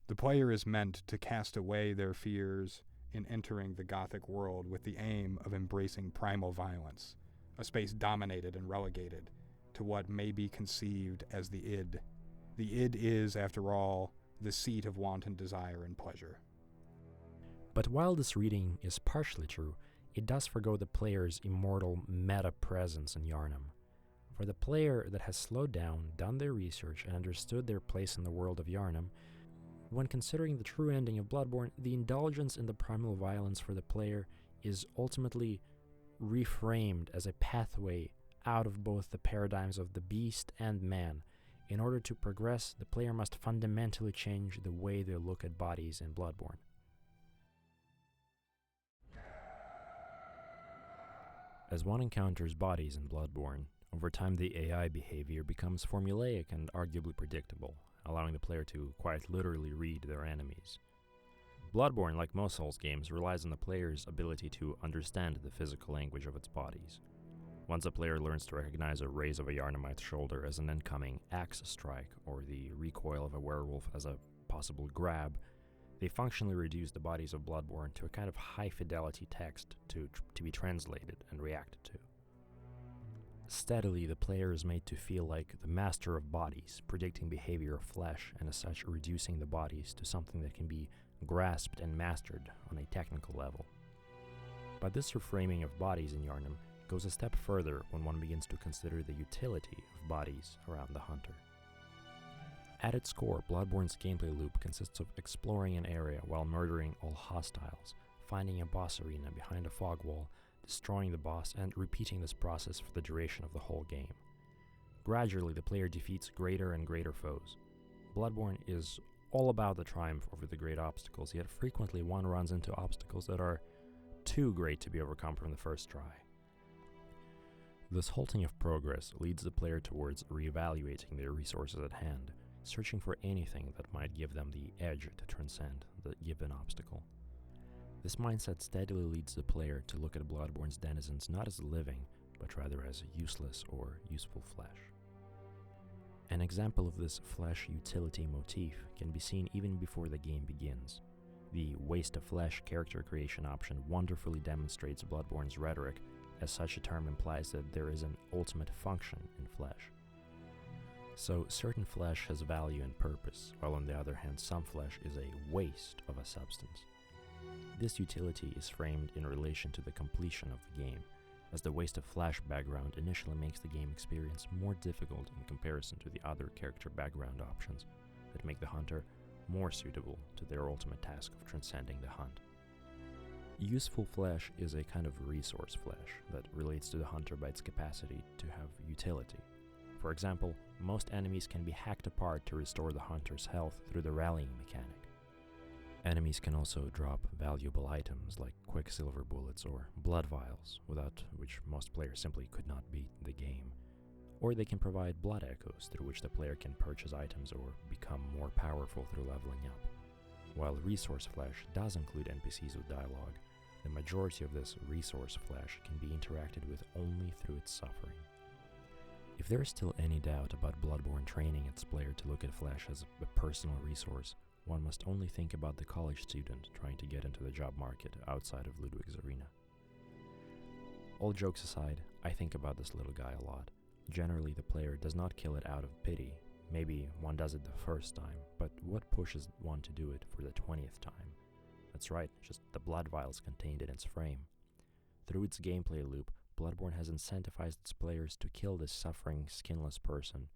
The player is meant to cast away their fears in entering the Gothic world with the aim of embracing primal violence, a space dominated and relegated to what may be conceived as the id. The id is, after all, the seat of wanton desire and pleasure. But while this reading is partially true, it does forgo the player's immortal meta-presence in Yharnam. For the player that has slowed down, done their research, and understood their place in the world of Yharnam, when considering the true ending of Bloodborne, the indulgence in the primal violence for the player is ultimately reframed as a pathway out of both the paradigms of the beast and man. In order to progress, the player must fundamentally change the way they look at bodies in Bloodborne. As one encounters bodies in Bloodborne, over time the AI behavior becomes formulaic and arguably predictable, allowing the player to quite literally read their enemies. Bloodborne, like most Souls games, relies on the player's ability to understand the physical language of its bodies. Once a player learns to recognize a raise of a Yharnamite's shoulder as an incoming axe strike, or the recoil of a werewolf as a possible grab, they functionally reduce the bodies of Bloodborne to a kind of high-fidelity text to be translated and reacted to. Steadily, the player is made to feel like the master of bodies, predicting behavior of flesh, and as such reducing the bodies to something that can be grasped and mastered on a technical level. But this reframing of bodies in Yharnam goes a step further when one begins to consider the utility of bodies around the hunter. At its core, Bloodborne's gameplay loop consists of exploring an area while murdering all hostiles, finding a boss arena behind a fog wall, destroying the boss, and repeating this process for the duration of the whole game. Gradually, the player defeats greater and greater foes. Bloodborne is all about the triumph over the great obstacles, yet frequently one runs into obstacles that are too great to be overcome from the first try. This halting of progress leads the player towards reevaluating their resources at hand, searching for anything that might give them the edge to transcend the given obstacle. This mindset steadily leads the player to look at Bloodborne's denizens not as living, but rather as useless or useful flesh. An example of this flesh utility motif can be seen even before the game begins. The waste of flesh character creation option wonderfully demonstrates Bloodborne's rhetoric, as such a term implies that there is an ultimate function in flesh. So certain flesh has value and purpose, while on the other hand some flesh is a waste of a substance. This utility is framed in relation to the completion of the game, as the waste of flesh background initially makes the game experience more difficult in comparison to the other character background options that make the hunter more suitable to their ultimate task of transcending the hunt. Useful flesh is a kind of resource flesh that relates to the hunter by its capacity to have utility. For example, most enemies can be hacked apart to restore the hunter's health through the rallying mechanic. Enemies can also drop valuable items like quicksilver bullets or blood vials, without which most players simply could not beat the game. Or they can provide blood echoes through which the player can purchase items or become more powerful through leveling up. While resource flesh does include NPCs with dialogue, the majority of this resource flesh can be interacted with only through its suffering. If there is still any doubt about Bloodborne training its player to look at flesh as a personal resource, one must only think about the college student trying to get into the job market outside of Ludwig's arena. All jokes aside, I think about this little guy a lot. Generally, the player does not kill it out of pity. Maybe one does it the first time, but what pushes one to do it for the 20th time? That's right, just the blood vials contained in its frame. Through its gameplay loop, Bloodborne has incentivized its players to kill this suffering, skinless person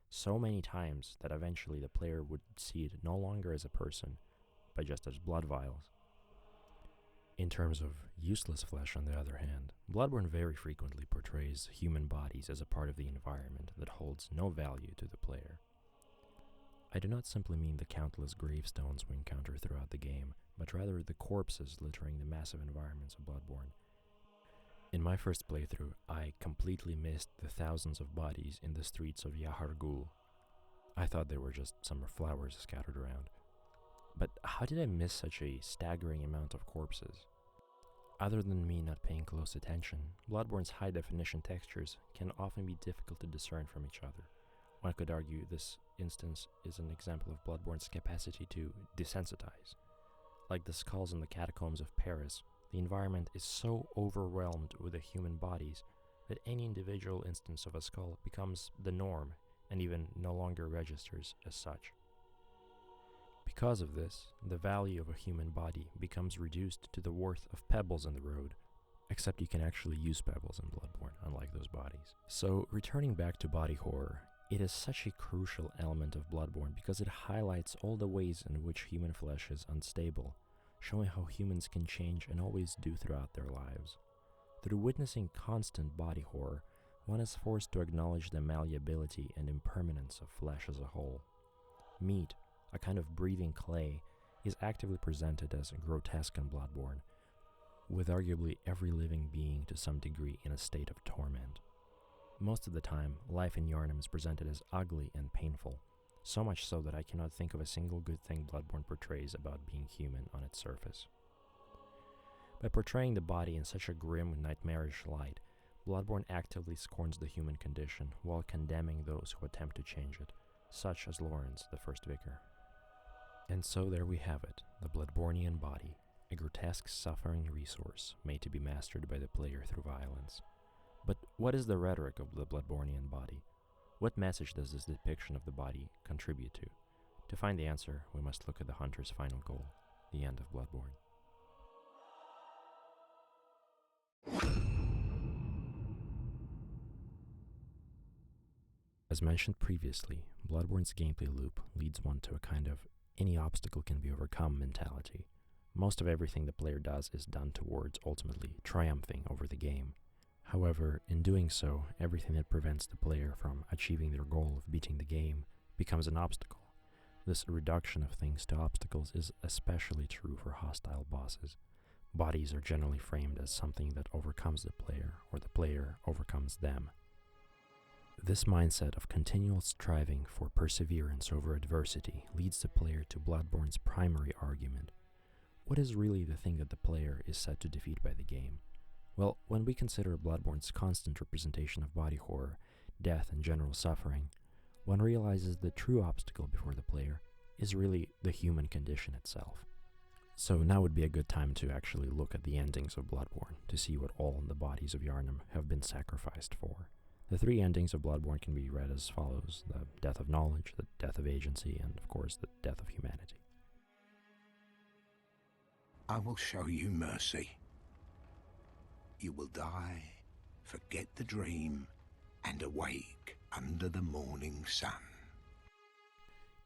so many times that eventually the player would see it no longer as a person, but just as blood vials. In terms of useless flesh, on the other hand, Bloodborne very frequently portrays human bodies as a part of the environment that holds no value to the player. I do not simply mean the countless gravestones we encounter throughout the game, but rather the corpses littering the massive environments of Bloodborne. In my first playthrough, I completely missed the thousands of bodies in the streets of Yahar'gul. I thought they were just some flowers scattered around. But how did I miss such a staggering amount of corpses? Other than me not paying close attention, Bloodborne's high-definition textures can often be difficult to discern from each other. One could argue this instance is an example of Bloodborne's capacity to desensitize. Like the skulls in the catacombs of Paris, the environment is so overwhelmed with the human bodies that any individual instance of a skull becomes the norm and even no longer registers as such. Because of this, the value of a human body becomes reduced to the worth of pebbles in the road, except you can actually use pebbles in Bloodborne, unlike those bodies. So, returning back to body horror, it is such a crucial element of Bloodborne because it highlights all the ways in which human flesh is unstable, showing how humans can change and always do throughout their lives. Through witnessing constant body horror, one is forced to acknowledge the malleability and impermanence of flesh as a whole. Meat, a kind of breathing clay, is actively presented as grotesque in Bloodborne, with arguably every living being to some degree in a state of torment. Most of the time, life in Yharnam is presented as ugly and painful, so much so that I cannot think of a single good thing Bloodborne portrays about being human on its surface. By portraying the body in such a grim, nightmarish light, Bloodborne actively scorns the human condition while condemning those who attempt to change it, such as Lawrence, the first vicar. And so there we have it, the Bloodbornian body, a grotesque suffering resource made to be mastered by the player through violence. But what is the rhetoric of the Bloodbornian body? What message does this depiction of the body contribute to? To find the answer, we must look at the hunter's final goal, the end of Bloodborne. As mentioned previously, Bloodborne's gameplay loop leads one to a kind of any obstacle can be overcome mentality. Most of everything the player does is done towards ultimately triumphing over the game. However, in doing so, everything that prevents the player from achieving their goal of beating the game becomes an obstacle. This reduction of things to obstacles is especially true for hostile bosses. Bodies are generally framed as something that overcomes the player, or the player overcomes them. This mindset of continual striving for perseverance over adversity leads the player to Bloodborne's primary argument. What is really the thing that the player is set to defeat by the game? Well, when we consider Bloodborne's constant representation of body horror, death, and general suffering, one realizes the true obstacle before the player is really the human condition itself. So now would be a good time to actually look at the endings of Bloodborne to see what all the bodies of Yharnam have been sacrificed for. The three endings of Bloodborne can be read as follows: the death of knowledge, the death of agency, and of course the death of humanity. I will show you mercy. You will die, forget the dream, and awake under the morning sun.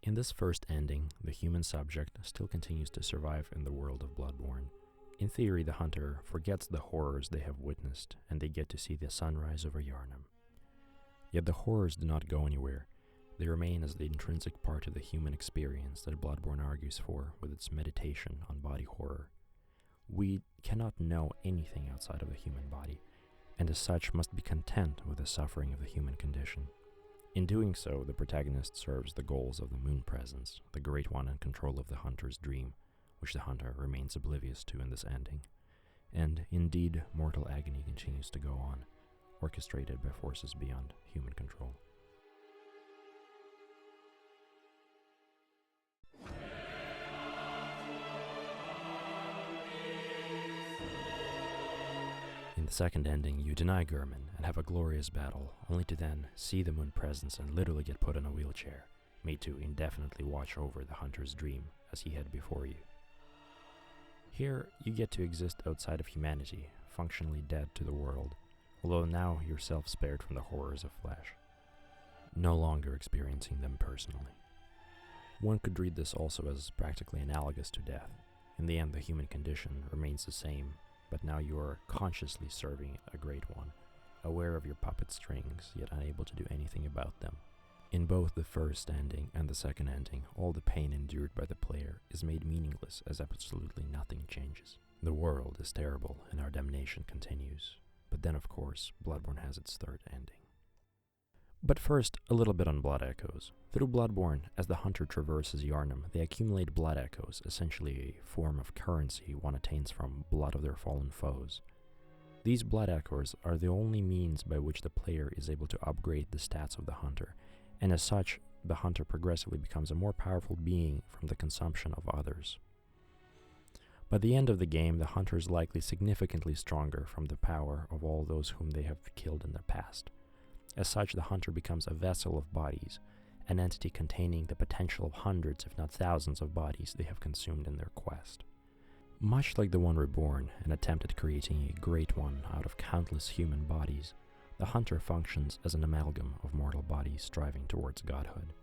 In this first ending, the human subject still continues to survive in the world of Bloodborne. In theory, the hunter forgets the horrors they have witnessed, and they get to see the sunrise over Yharnam. Yet the horrors do not go anywhere. They remain as the intrinsic part of the human experience that Bloodborne argues for with its meditation on body horror. We cannot know anything outside of the human body, and as such must be content with the suffering of the human condition. In doing so, the protagonist serves the goals of the moon presence, the great one in control of the hunter's dream, which the hunter remains oblivious to in this ending. And indeed, mortal agony continues to go on, orchestrated by forces beyond human control. In the second ending, you deny Gehrman and have a glorious battle, only to then see the moon presence and literally get put in a wheelchair, made to indefinitely watch over the hunter's dream as he had before you. Here, you get to exist outside of humanity, functionally dead to the world, although now yourself spared from the horrors of flesh, no longer experiencing them personally. One could read this also as practically analogous to death. In the end, the human condition remains the same, but now you are consciously serving a great one, aware of your puppet strings, yet unable to do anything about them. In both the first ending and the second ending, all the pain endured by the player is made meaningless as absolutely nothing changes. The world is terrible and our damnation continues. But then, of course, Bloodborne has its third ending. But first, a little bit on blood echoes. Through Bloodborne, as the hunter traverses Yharnam, they accumulate blood echoes, essentially a form of currency one attains from blood of their fallen foes. These blood echoes are the only means by which the player is able to upgrade the stats of the hunter, and as such, the hunter progressively becomes a more powerful being from the consumption of others. By the end of the game, the hunter is likely significantly stronger from the power of all those whom they have killed in the past. As such, the hunter becomes a vessel of bodies, an entity containing the potential of hundreds, if not thousands, of bodies they have consumed in their quest. Much like the one reborn, an attempt at creating a great one out of countless human bodies, the hunter functions as an amalgam of mortal bodies striving towards godhood.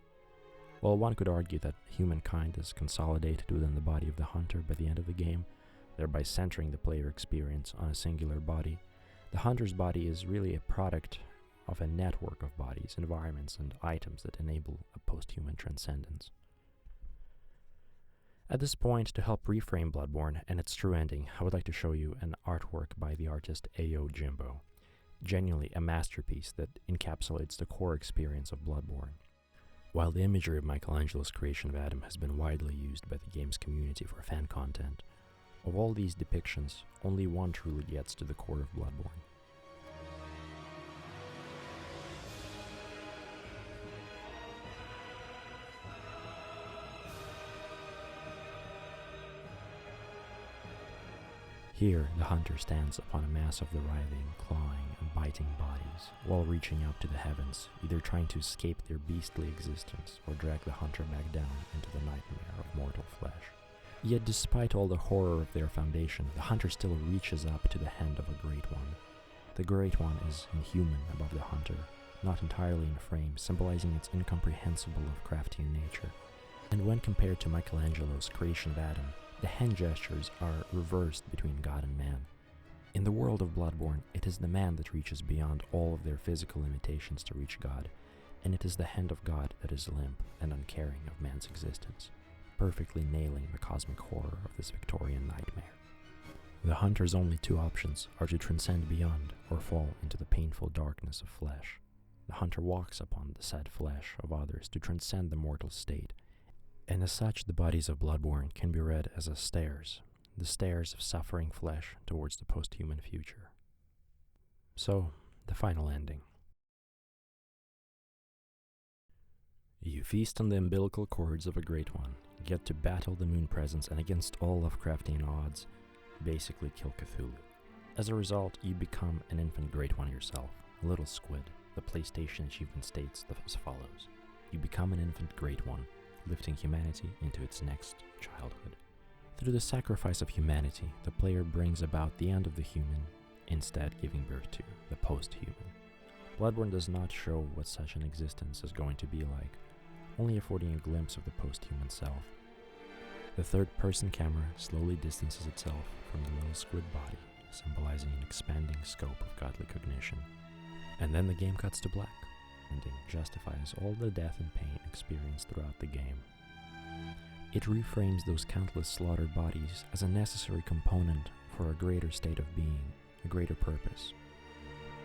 While one could argue that humankind is consolidated within the body of the hunter by the end of the game, thereby centering the player experience on a singular body, the hunter's body is really a product of a network of bodies, environments, and items that enable a posthuman transcendence. At this point, to help reframe Bloodborne and its true ending, I would like to show you an artwork by the artist A.O. Jimbo. Genuinely a masterpiece that encapsulates the core experience of Bloodborne. While the imagery of Michelangelo's creation of Adam has been widely used by the game's community for fan content, of all these depictions, only one truly gets to the core of Bloodborne. Here, the hunter stands upon a mass of the writhing, clawing, and biting bodies, while reaching up to the heavens, either trying to escape their beastly existence or drag the hunter back down into the nightmare of mortal flesh. Yet despite all the horror of their foundation, the hunter still reaches up to the hand of a Great One. The Great One is inhuman above the hunter, not entirely in frame, symbolizing its incomprehensible Lovecraftian nature. And when compared to Michelangelo's creation of Adam, the hand gestures are reversed between God and man. In the world of Bloodborne, it is the man that reaches beyond all of their physical limitations to reach God, and it is the hand of God that is limp and uncaring of man's existence, perfectly nailing the cosmic horror of this Victorian nightmare. The hunter's only two options are to transcend beyond or fall into the painful darkness of flesh. The hunter walks upon the sad flesh of others to transcend the mortal state, and as such, the bodies of Bloodborne can be read as the stairs of suffering flesh towards the posthuman future. So, the final ending. You feast on the umbilical cords of a Great One, get to battle the moon presence, and against all Lovecraftian odds, basically kill Cthulhu. As a result, you become an infant Great One yourself, a little squid. The PlayStation achievement states as follows: you become an infant Great One, lifting humanity into its next childhood. Through the sacrifice of humanity, the player brings about the end of the human, instead giving birth to the post-human. Bloodborne does not show what such an existence is going to be like, only affording a glimpse of the post-human self. The third-person camera slowly distances itself from the little squid body, symbolizing an expanding scope of godly cognition. And then the game cuts to black. Ending justifies all the death and pain experienced throughout the game. It reframes those countless slaughtered bodies as a necessary component for a greater state of being, a greater purpose.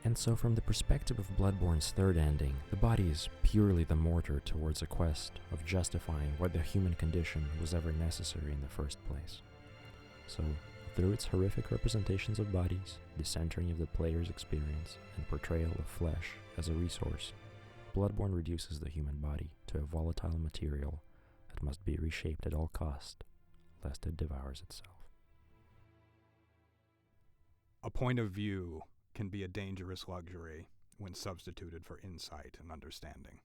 And so from the perspective of Bloodborne's third ending, the body is purely the mortar towards a quest of justifying why the human condition was ever necessary in the first place. So, through its horrific representations of bodies, decentering of the player's experience, and portrayal of flesh as a resource, Bloodborne reduces the human body to a volatile material that must be reshaped at all cost, lest it devours itself. A point of view can be a dangerous luxury when substituted for insight and understanding.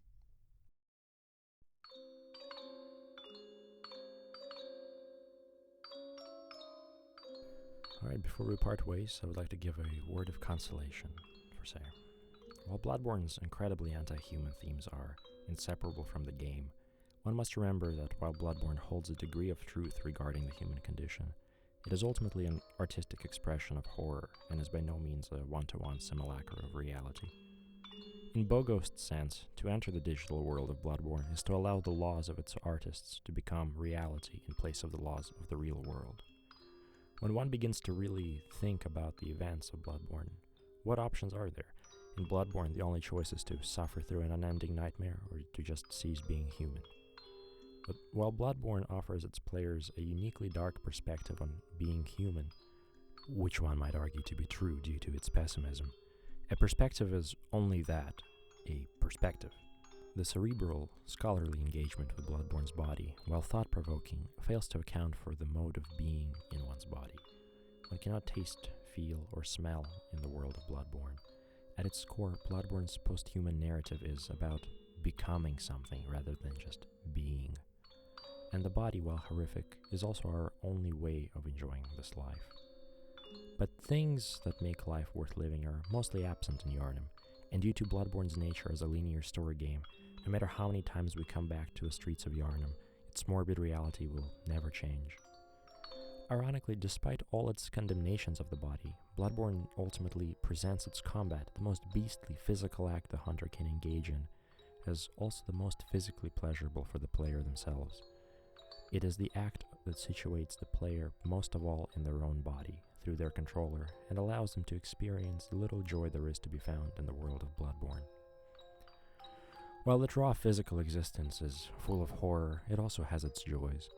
Alright, before we part ways, I would like to give a word of consolation for Sarah. While Bloodborne's incredibly anti-human themes are inseparable from the game, one must remember that while Bloodborne holds a degree of truth regarding the human condition, it is ultimately an artistic expression of horror and is by no means a one-to-one simulacra of reality. In Bogost's sense, to enter the digital world of Bloodborne is to allow the laws of its artists to become reality in place of the laws of the real world. When one begins to really think about the events of Bloodborne, what options are there? In Bloodborne, the only choice is to suffer through an unending nightmare or to just cease being human. But while Bloodborne offers its players a uniquely dark perspective on being human, which one might argue to be true due to its pessimism, a perspective is only that, a perspective. The cerebral, scholarly engagement with Bloodborne's body, while thought-provoking, fails to account for the mode of being in one's body. One cannot taste, feel, or smell in the world of Bloodborne. At its core, Bloodborne's posthuman narrative is about becoming something rather than just being. And the body, while horrific, is also our only way of enjoying this life. But things that make life worth living are mostly absent in Yharnam, and due to Bloodborne's nature as a linear story game, no matter how many times we come back to the streets of Yharnam, its morbid reality will never change. Ironically, despite all its condemnations of the body, Bloodborne ultimately presents its combat, the most beastly physical act the hunter can engage in, as also the most physically pleasurable for the player themselves. It is the act that situates the player most of all in their own body, through their controller, and allows them to experience the little joy there is to be found in the world of Bloodborne. While the raw physical existence is full of horror, it also has its joys.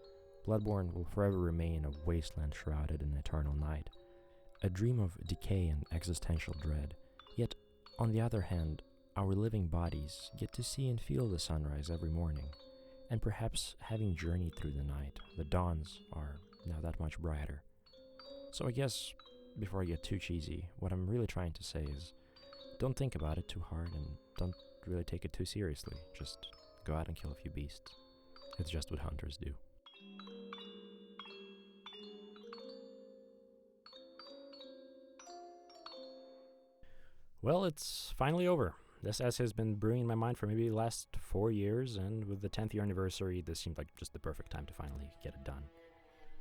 Bloodborne will forever remain a wasteland shrouded in eternal night, a dream of decay and existential dread. Yet, on the other hand, our living bodies get to see and feel the sunrise every morning, and perhaps having journeyed through the night, the dawns are now that much brighter. So I guess, before I get too cheesy, what I'm really trying to say is, don't think about it too hard and don't really take it too seriously. Just go out and kill a few beasts. It's just what hunters do. Well, it's finally over. This essay has been brewing in my mind for maybe the last 4 years, and with the 10th year anniversary, this seemed like just the perfect time to finally get it done.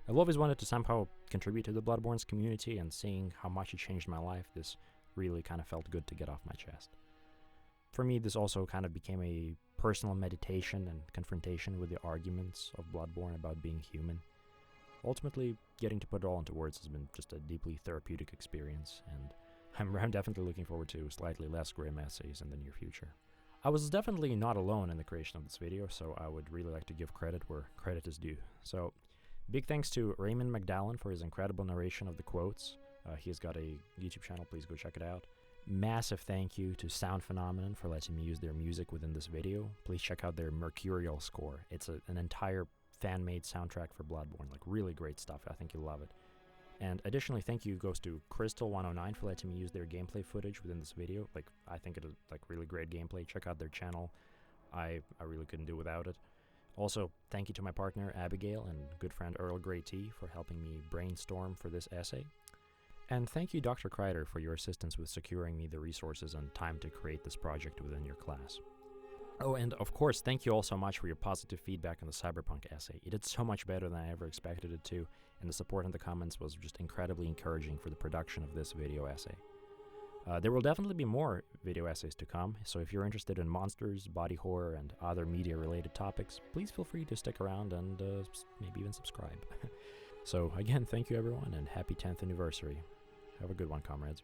I've always wanted to somehow contribute to the Bloodborne's community, and seeing how much it changed my life, this really kind of felt good to get off my chest. For me, this also kind of became a personal meditation and confrontation with the arguments of Bloodborne about being human. Ultimately, getting to put it all into words has been just a deeply therapeutic experience, and I'm definitely looking forward to slightly less grim essays in the near future. I was definitely not alone in the creation of this video, so I would really like to give credit where credit is due. So, big thanks to Raymond Magdallon for his incredible narration of the quotes. He's got a YouTube channel, please go check it out. Massive thank you to Sound Phenomenon for letting me use their music within this video. Please check out their Mercurial score. It's an entire fan-made soundtrack for Bloodborne, like really great stuff. I think you'll love it. And additionally, thank you goes to Crystal109 for letting me use their gameplay footage within this video. Like, I think it is like really great gameplay. Check out their channel. I really couldn't do without it. Also, thank you to my partner Abigail and good friend Earl Grey Tea for helping me brainstorm for this essay. And thank you, Dr. Kreider, for your assistance with securing me the resources and time to create this project within your class. Oh, and of course, thank you all so much for your positive feedback on the Cyberpunk essay. It did so much better than I ever expected it to, and the support in the comments was just incredibly encouraging for the production of this video essay. There will definitely be more video essays to come, so if you're interested in monsters, body horror, and other media-related topics, please feel free to stick around and maybe even subscribe. So again, thank you everyone, and happy 10th anniversary. Have a good one, comrades.